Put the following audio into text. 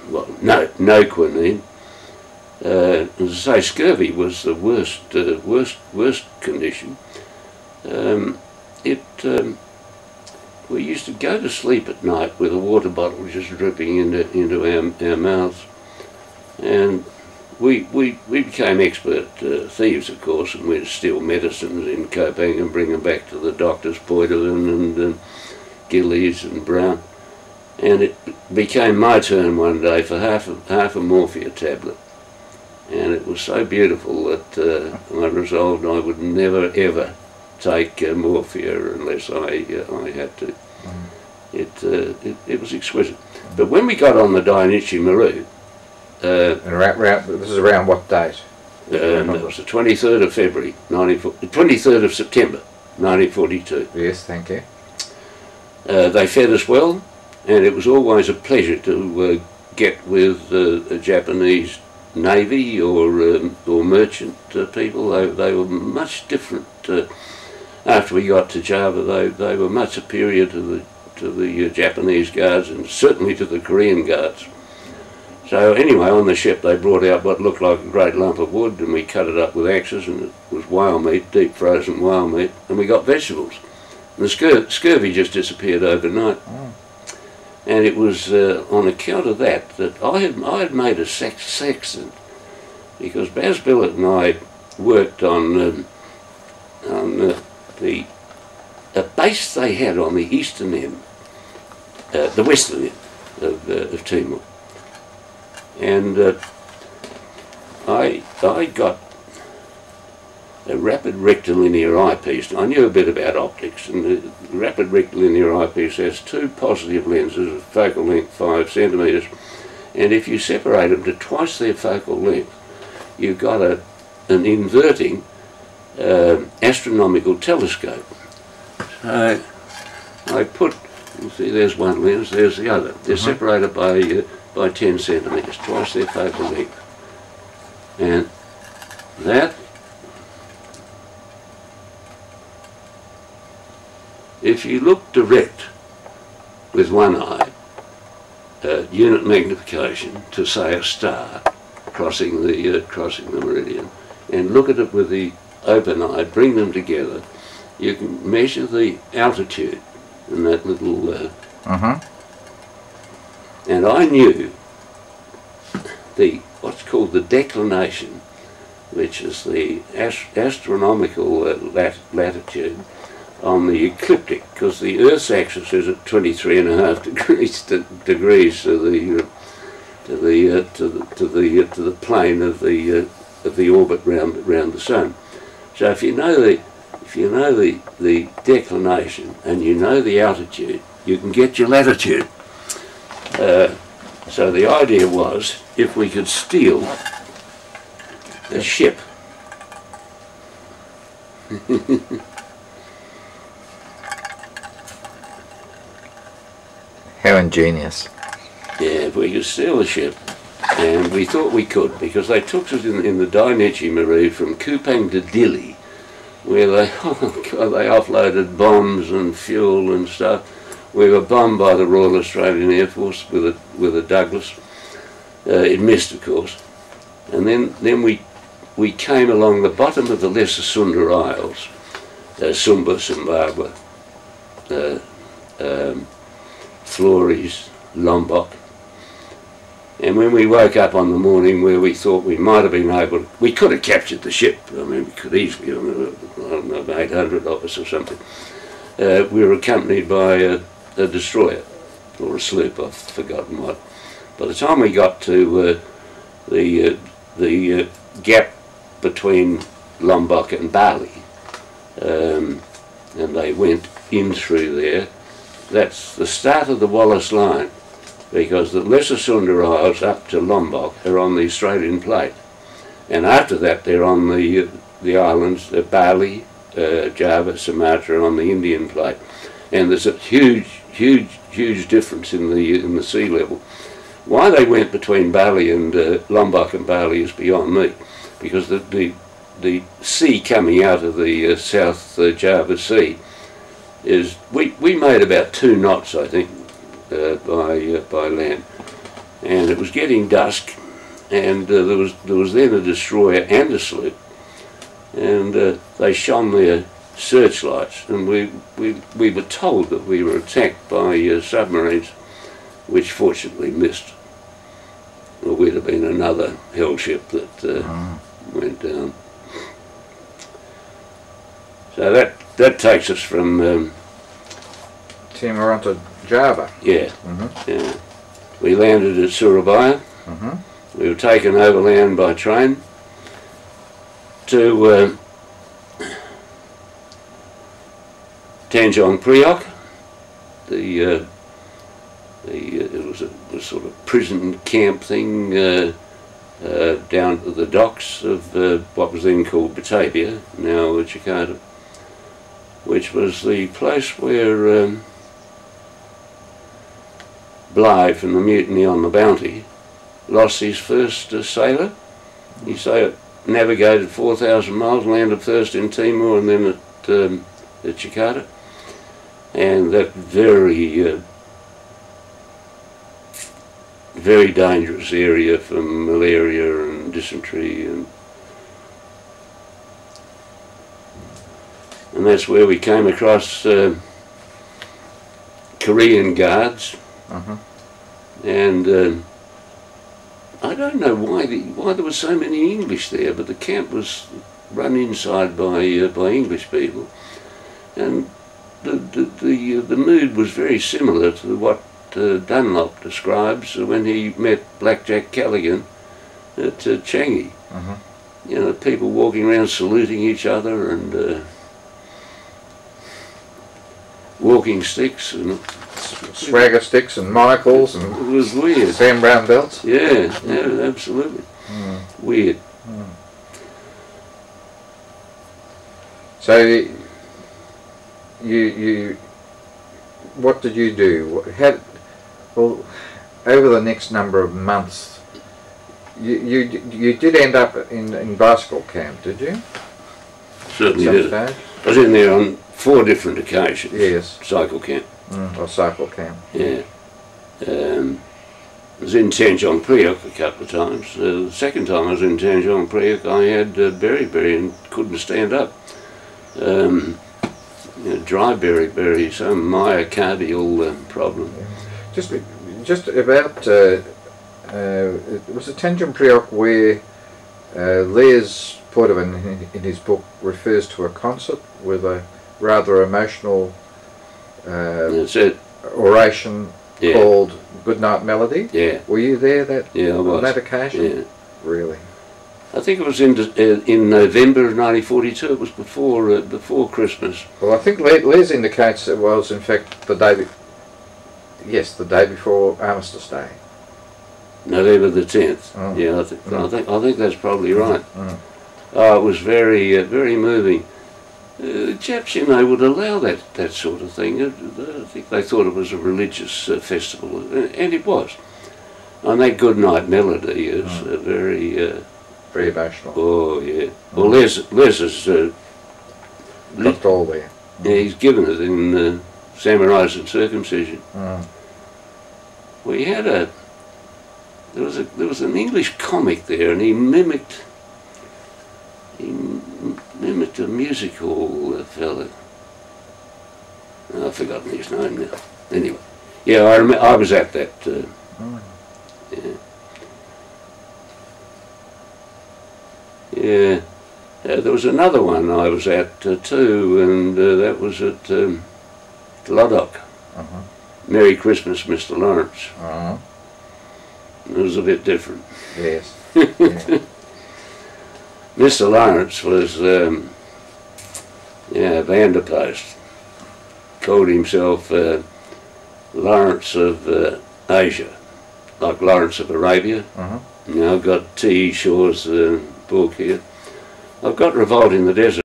well, no quinine. As I say, scurvy was the worst condition. We used to go to sleep at night with a water bottle just dripping into our mouths, and we became expert thieves, of course, and we'd steal medicines in Kopang and bring them back to the doctors, Poitevin and Gillies and Brown. And it became my turn one day for half a morphia tablet. And it was so beautiful that I resolved I would never ever take morphia unless I had to. It was exquisite. But when we got on the Dainichi Maru, this is around what date? It was the 23rd of February, 23rd of September, 1942. Yes, thank you. They fed us well, and it was always a pleasure to get with a Japanese Navy or merchant people. They were much different. After we got to Java, they were much superior to the Japanese guards, and certainly to the Korean guards. So anyway, on the ship they brought out what looked like a great lump of wood, and we cut it up with axes, and it was whale meat, deep frozen whale meat, and we got vegetables. And the scurvy just disappeared overnight. And it was on account of that I had made a sextant, because Baz Billett and I worked on a base they had on the eastern end, the western end of Timor. And I got a rapid rectilinear eyepiece. I knew a bit about optics, and the rapid rectilinear eyepiece has two positive lenses of focal length 5 centimetres, and if you separate them to twice their focal length, you've got an inverting astronomical telescope. So I put, you see, there's one lens, there's the other. They're separated by 10 centimetres, twice their focal length. And that, if you look direct with one eye, unit magnification to say a star crossing the meridian, and look at it with the open eye, bring them together, you can measure the altitude in that little. And I knew what's called the declination, which is the astronomical latitude on the ecliptic, because the Earth's axis is at 23.5 degrees to the plane of the orbit round the sun. So if you know the declination and you know the altitude, you can get your latitude. So the idea was, if we could steal a ship, how ingenious. Yeah, if we could steal a ship, and we thought we could, because they took us in the Dainichi Maru from Kupang to Dili, where they offloaded bombs and fuel and stuff. We were bombed by the Royal Australian Air Force with a Douglas. It missed, of course. And then we came along the bottom of the Lesser Sunda Isles, Sumba, Sumbawa, Flores, Lombok. And when we woke up on the morning, where we thought we might have been able to, we could have captured the ship. I mean, we could easily, I don't know, 800 of us or something. We were accompanied by a destroyer, or a sloop, I've forgotten what. By the time we got to the gap between Lombok and Bali, and they went in through there, that's the start of the Wallace Line, because the Lesser Sunda Isles up to Lombok are on the Australian plate, and after that they're on the islands, Bali, Java, Sumatra, on the Indian plate, and there's a huge difference in the sea level. Why they went between Bali and Lombok and Bali is beyond me, because the sea coming out of the South Java Sea is, we made about 2 knots, I think, by land, and it was getting dusk, and there was then a destroyer and a sloop, and they shone their searchlights, and we were told that we were attacked by submarines, which fortunately missed. Or we'd have been another hell ship that went down. So that takes us from Timor onto Java. yeah. Yeah. We landed at Surabaya. We were taken overland by train to Tanjong Priok. It was a sort of prison camp thing down to the docks of what was then called Batavia, now Jakarta, which was the place where Bligh from the mutiny on the Bounty lost his first sailor. He navigated 4,000 miles, landed first in Timor and then at Jakarta, and that very very dangerous area for malaria and dysentery, and that's where we came across Korean guards. And I don't know why there were so many English there, but the camp was run inside by English people, and the mood was very similar to what Dunlop describes when he met Blackjack Callaghan at Changi. You know, people walking around saluting each other and walking sticks and swagger sticks and monocles and it was weird. Sam Brown belts. Yeah, absolutely weird. So you what did you do? Well, over the next number of months, you did end up in bicycle camp, did you? Certainly did. I was in there on 4 different occasions. Yes. Cycle camp. Or cycle camp. Yeah. I was in Tanjong Priok a couple of times. The second time I was in Tanjong Priok, I had beriberi and couldn't stand up. Dry beriberi, some myocardial problem. Just about, was it Tanjong Priok where Les Portman in his book refers to a concert with a rather emotional oration called Goodnight Melody? Yeah. Were you there on that occasion? Yeah. Really? I think it was in November of 1942. It was before Christmas. Well, I think Les indicates it was in fact the day before Armistice Day. November the 10th. Yeah, I think that's probably right. It was very very moving. Japs, you know, would allow that sort of thing. I think they thought it was a religious festival, and it was. And that Goodnight Melody is very emotional. Oh yeah. Well, Les is got all there. Yeah, he's given it in Samurais and Circumcision. We had there was an English comic there, and he mimicked a music hall fella. I've forgotten his name now. Anyway, yeah, I was at that. Yeah. There was another one I was at too, and that was at Loddock. Merry Christmas, Mr. Lawrence. It was a bit different. Yes. Mr. Lawrence was, Vanderpost. Called himself Lawrence of Asia, like Lawrence of Arabia. Now I've got T. Shaw's book here. I've got Revolt in the Desert.